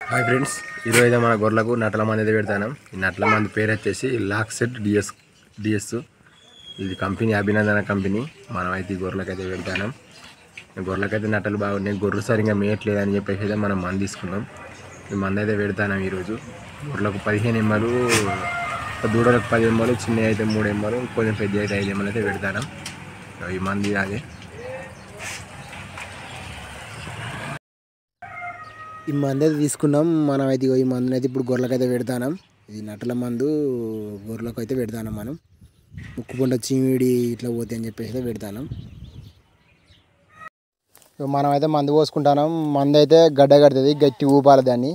Hi friends, ఈరోజు అయితే మన గొర్రెలకు నట్ల మంది అయితే పెడతాను. ఈ నట్ల మంది పేరు వచ్చేసి లాక్సెట్ డిఎస్. ఇది కంపెనీ అభినందన కంపెనీ. మనం అయితే ఈ గొర్రెలకు అయితే పెడతాను. గొర్రెలకైతే నట్టలు బాగున్నాయి. గొర్రెలు సరిగ్గా మేయట్లేదు అని చెప్పేసి అయితే మనం మంది తీసుకున్నాం. ఈ మంది అయితే పెడతాను ఈరోజు. గొర్రెలకు 15 ఎమ్మలు, దూడలకు 10 ఎమ్మలు, చిన్న అయితే 3 ఎమ్మలు, కొంచెం పెద్ద అయితే 5 ఎమ్మలు అయితే పెడతాను. ఈ మంది అదే ఈ మందు అయితే తీసుకున్నాం. మనం అయితే ఈ మందుని అయితే ఇప్పుడు గొర్రెలకైతే పెడతాం. ఇది నట్టల మందు గొర్రెలకు అయితే పెడతాం. మనం ముక్కుపుండ చీమిడి ఇట్లా పోతే అని చెప్పేసి పెడతాం. మనం అయితే మందు పోసుకుంటాం. మందు అయితే గడ్డ కడుతుంది, గట్టి ఊపాలి దాన్ని.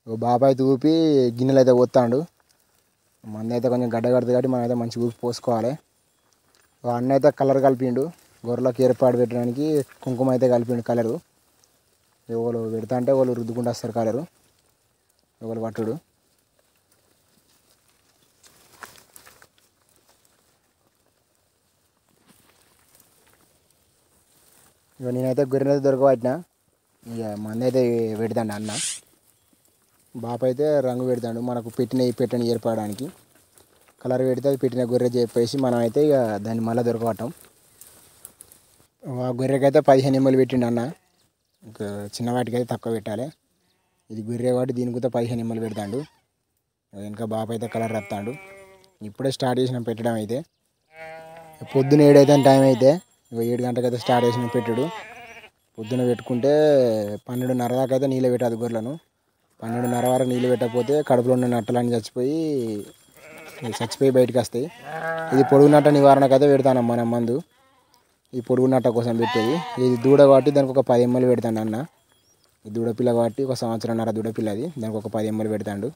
బాబాయ్ అయితే ఊపి గిన్నెలు అయితే పోతాడు. మందు అయితే కొంచెం గడ్డ కడుతుంది కాబట్టి మనం అయితే మంచిగా ఊపి పోసుకోవాలి. అన్న అయితే కలర్ కలిపిండు. గొర్రెలకు ఏర్పాటు పెట్టడానికి కుంకుమ అయితే కలిపిండు కలరు. ఎవరు పెడతా అంటే వాళ్ళు రుద్దుకుంటూ వస్తారు కలరు, ఎవరు పట్టుడు. ఇక నేనైతే గొర్రెనైతే దొరకబట్టిన. ఇక మంది అయితే పెడతాడు అన్న. బాప అయితే రంగు పెడతాడు మనకు పెట్టని ఏర్పడడానికి. కలర్ పెడితే అది పెట్టిన గొర్రె చెప్పేసి మనం అయితే ఇక దాన్ని మళ్ళీ దొరకబట్టాం. ఆ గొర్రెకైతే 15 ఎమ్మలు పెట్టిండు అన్న. ఇంకా చిన్నవాటికి అయితే తక్కువ పెట్టాలి. ఇది గొర్రె కాబట్టి దీనికి కూడా 15 ఎమ్మలు పెడతాడు. ఇంకా బాప అయితే కలర్ రత్తాడు. ఇప్పుడే స్టార్ట్ చేసినాం పెట్టడం అయితే. పొద్దున 7 అయితే టైం అయితే 7 గంటలకైతే స్టార్ట్ చేసినాం పెట్టుడు. పొద్దున పెట్టుకుంటే 12:30 దాకా అయితే నీళ్ళు పెట్టాలి గొర్రెలను. 12:30 వరకు నీళ్ళు పెట్టకపోతే కడుపులో ఉన్న నట్టలన్నీ చచ్చిపోయి బయటకు వస్తాయి. ఇది పొడుగు నట్ట నివారణకు అయితే పెడతాను మనం మందు. ఈ పొడుగు నట్ట కోసం పెట్టేది. ఇది దూడ కాబట్టి దానికి ఒక 10 ఎమ్మలు పెడతాను అన్న. ఈ దూడపిల్ల కాబట్టి 1 సంవత్సరంన్నర దూడపిల్లది, దానికి ఒక 10 ఎమ్మలు పెడతాడు.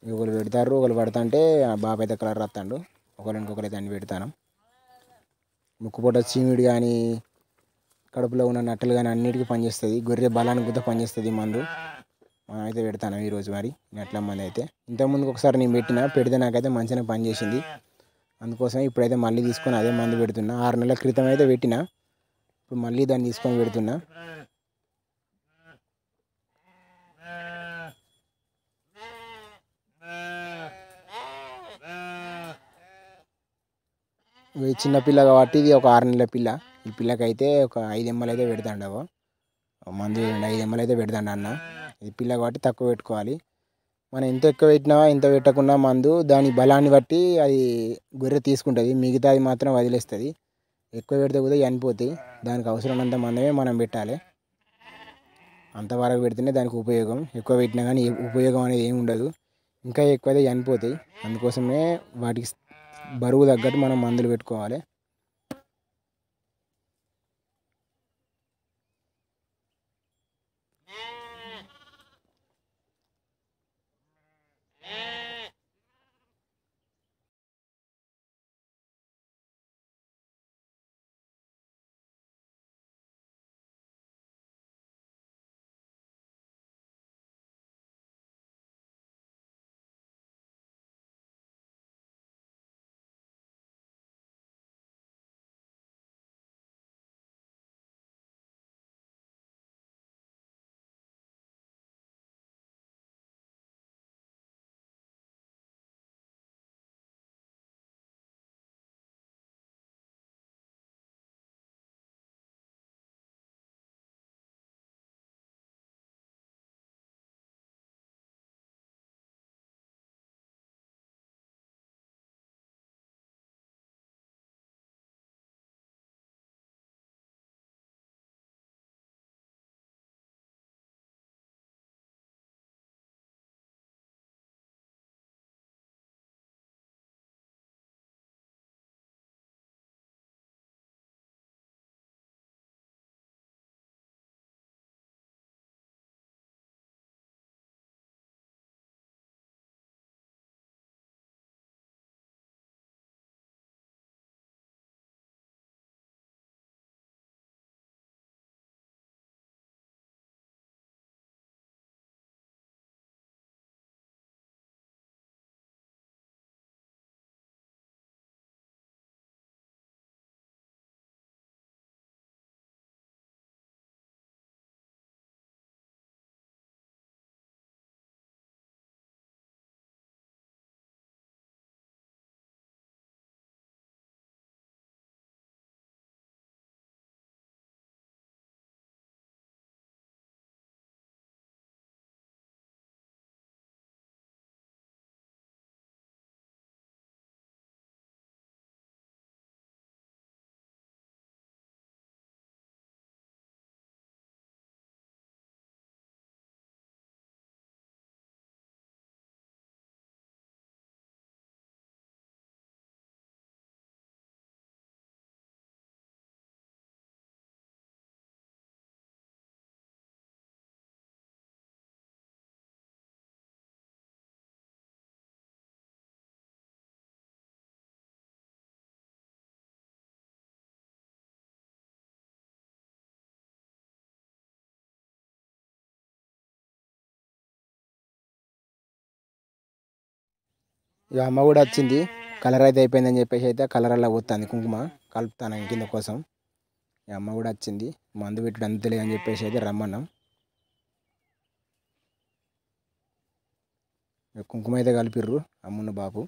ఒకరు పెడతారు, ఒకరు పడతాంటే బాబు అయితే కలర్ రాస్తాడు. ఇంకొకరైతే అన్ని పెడతాను. ముక్కుపొట్ట చీమిడి కానీ కడుపులో ఉన్న నట్టలు కానీ అన్నిటికీ పనిచేస్తుంది. గొర్రె బలానికి కూడా పనిచేస్తుంది మందు. అయితే పెడతాను ఈరోజు మరి నట్ల మంది అయితే. ఇంతకుముందుకు ఒకసారి నేను పెడితే నాకైతే మంచిగా పనిచేసింది. అందుకోసం ఇప్పుడైతే మళ్ళీ తీసుకొని అదే మందు పెడుతున్నా. 6 నెలల క్రితం అయితే పెట్టిన, ఇప్పుడు మళ్ళీ దాన్ని తీసుకొని పెడుతున్నా. ఇది చిన్న పిల్ల కాబట్టి ఇది ఒక 6 నెలల పిల్ల. ఈ పిల్లకైతే ఒక 5 ఎమ్మలు అయితే పెడతాండవు మందు. 5 ఎమ్మలు అయితే పెడతాండు అన్న. ఇది పిల్ల కాబట్టి తక్కువ పెట్టుకోవాలి. మనం ఎంత ఎక్కువ పెట్టినా ఎంత పెట్టకుండా మందు దాని బలాన్ని బట్టి అది గొర్రె తీసుకుంటుంది. మిగతాది మాత్రం వదిలేస్తుంది. ఎక్కువ పెడితే కూడా చనిపోతాయి. దానికి అవసరమైనంత మందమే మనం పెట్టాలి. అంతవరకు పెడితేనే దానికి ఉపయోగం. ఎక్కువ పెట్టినా కానీ ఉపయోగం అనేది ఏమి ఉండదు. ఇంకా ఎక్కువ అయితే చనిపోతాయి. అందుకోసమే వాటికి బరువు తగ్గట్టు మనం మందులు పెట్టుకోవాలి. ఇక అమ్మ కూడా వచ్చింది. కలర్ అయితే అయిపోయిందని చెప్పేసి అయితే కలర్ అలా పోతుంది కుంకుమ కలుపుతాను కింద కోసం. ఈ అమ్మ కూడా వచ్చింది. మందు పెట్టుడు అంతలే అని చెప్పేసి అయితే రమ్మన్నాం. కుంకుమ అయితే కలిపిర్రు అమ్మున్న బాపు.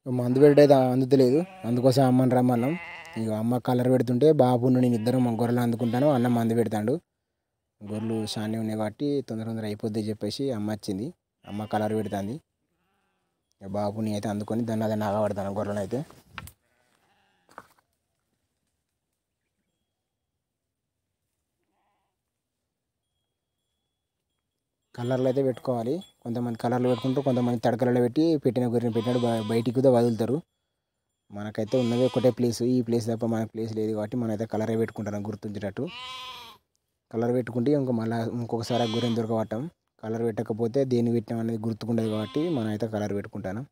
మందు పెడితే అయితే అందుతలేదు, అందుకోసం అమ్మని రమ్మన్నాం. ఇక అమ్మ కలర్ పెడుతుంటే బాపు నేను ఇద్దరం గొర్రెలు అందుకుంటాను, అన్న మందు పెడతాడు. గొర్రెలు షానే ఉన్నాయి కాబట్టి తొందర అయిపోద్ది చెప్పేసి అమ్మ వచ్చింది. అమ్మ కలర్ పెడుతుంది. ఇక బాపుని అయితే అందుకొని దాన్ని అదే నాగబడతాను గొర్రెలను అయితే. కలర్లు అయితే పెట్టుకోవాలి. కొంతమంది కలర్లు పెట్టుకుంటారు, కొంతమంది తడకలలో పెట్టి పెట్టిన గొర్రెని పెట్టినట్టు బయటికి కూడా వదులుతారు. మనకైతే ఉన్నది ఒకటే ప్లేస్, ఈ ప్లేస్ తప్ప మనకు ప్లేస్ లేదు కాబట్టి మనమైతే కలరే పెట్టుకుంటాను గుర్తుంచేటట్టు. కలర్ పెట్టుకుంటే మళ్ళీ ఇంకొకసారి ఆ గొర్రెని దొరకబట్టాం. కలర్ పెట్టకపోతే దేన్ని పెట్టినాం అనేది గుర్తుకుండదు కాబట్టి మనం అయితే కలర్ పెట్టుకుంటాను.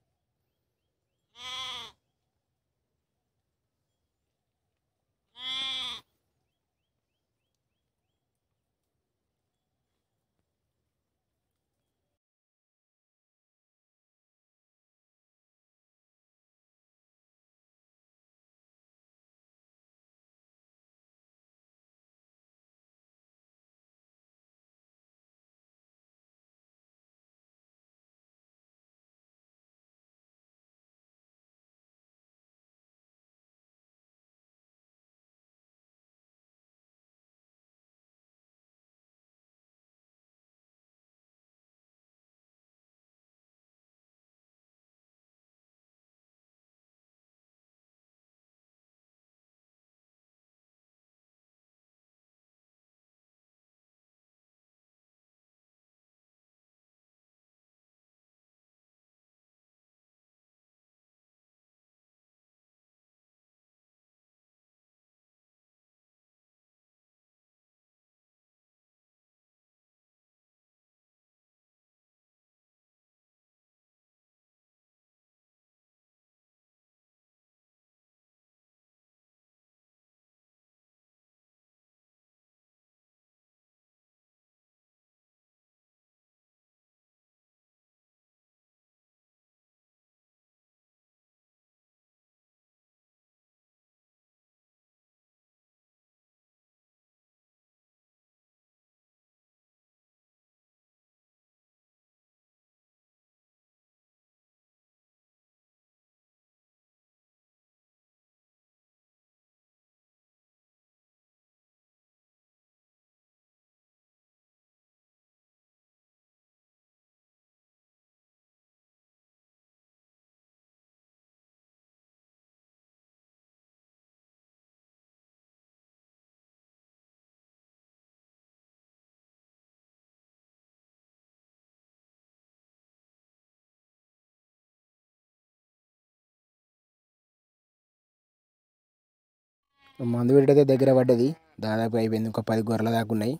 మందు పెట్టయితే దగ్గర పడ్డది, దాదాపు అయిపోయింది. ఒక 10 గొర్రెల దాకా ఉన్నాయి,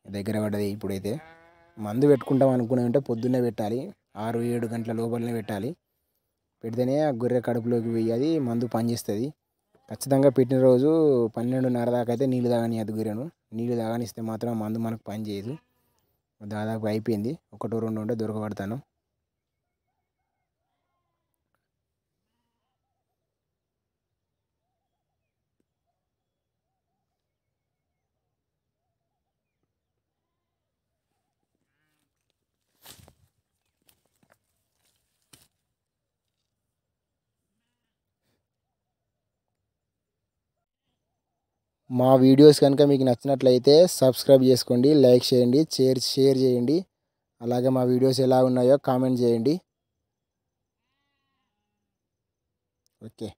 దగ్గర పడ్డది. ఇప్పుడైతే మందు పెట్టుకుంటాం అనుకునే ఉంటే పొద్దున్నే పెట్టాలి, 6-7 గంటల లోపలనే పెట్టాలి. పెడితేనే ఆ గొర్రె కడుపులోకి పోయి అది మందు పనిచేస్తుంది. ఖచ్చితంగా పెట్టిన రోజు 12:30 దాకా అయితే నీళ్ళు తాగనియద్దు గొర్రెను. నీళ్ళు తాగనిస్తే మాత్రం మందు మనకు పని చేయదు. దాదాపు అయిపోయింది, 1-2 ఉంటే దొరకబడతాను. మా వీడియోస్ కనుక మీకు నచ్చినట్లయితే సబ్స్క్రైబ్ చేసుకోండి, లైక్ చేయండి, షేర్ చేయండి. అలాగే మా వీడియోస్ ఎలా ఉన్నాయో కామెంట్ చేయండి. ఓకే.